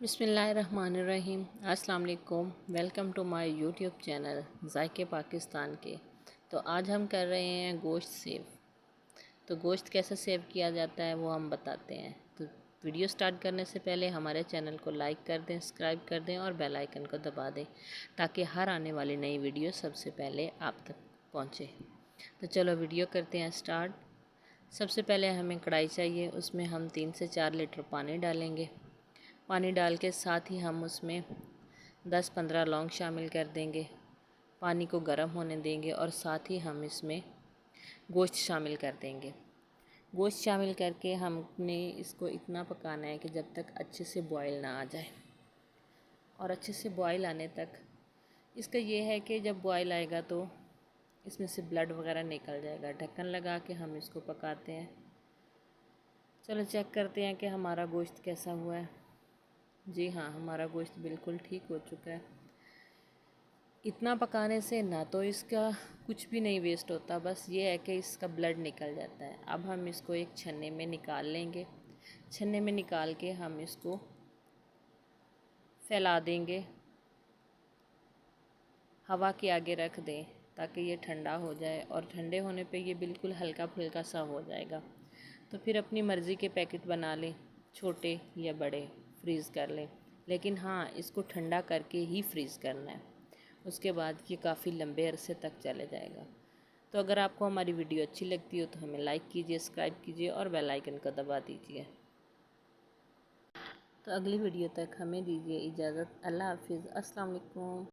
बिस्मिल्लाहिर्रहमानिर्रहीम। अस्सलाम वालेकुम। Welcome to my YouTube channel ज़ायके पाकिस्तान के। तो आज हम कर रहे हैं गोश्त सेव। तो गोश्त कैसे सेव किया जाता है वो हम बताते हैं। तो वीडियो स्टार्ट करने से पहले हमारे चैनल को लाइक कर दें, सब्सक्राइब कर दें और बेल आइकन को दबा दें ताकि हर आने वाली नई वीडियो सबसे पहले आप तक पहुँचे। तो चलो वीडियो करते हैं स्टार्ट। सबसे पहले हमें कढ़ाई चाहिए, उसमें हम 3 से 4 लीटर पानी डालेंगे। पानी डाल के साथ ही हम उसमें 10-15 लौंग शामिल कर देंगे। पानी को गर्म होने देंगे और साथ ही हम इसमें गोश्त शामिल कर देंगे। गोश्त शामिल करके हमने इसको इतना पकाना है कि जब तक अच्छे से बॉईल ना आ जाए। और अच्छे से बॉईल आने तक इसका ये है कि जब बॉईल आएगा तो इसमें से ब्लड वगैरह निकल जाएगा। ढक्कन लगा के हम इसको पकाते हैं। चलो चेक करते हैं कि हमारा गोश्त कैसा हुआ है। जी हाँ, हमारा गोश्त बिल्कुल ठीक हो चुका है। इतना पकाने से ना तो इसका कुछ भी नहीं वेस्ट होता, बस ये है कि इसका ब्लड निकल जाता है। अब हम इसको एक छन्ने में निकाल लेंगे। छन्ने में निकाल के हम इसको फैला देंगे, हवा के आगे रख दें ताकि ये ठंडा हो जाए। और ठंडे होने पे ये बिल्कुल हल्का फुल्का सा हो जाएगा। तो फिर अपनी मर्ज़ी के पैकेट बना लें, छोटे या बड़े, फ्रीज़ कर लें। लेकिन हाँ, इसको ठंडा करके ही फ्रीज़ करना है, उसके बाद ये काफ़ी लंबे अरसे तक चले जाएगा। तो अगर आपको हमारी वीडियो अच्छी लगती हो तो हमें लाइक कीजिए, सब्सक्राइब कीजिए और बेल आइकन को दबा दीजिए। तो अगली वीडियो तक हमें दीजिए इजाज़त। अल्लाह हाफिज़। अस्सलाम वालेकुम।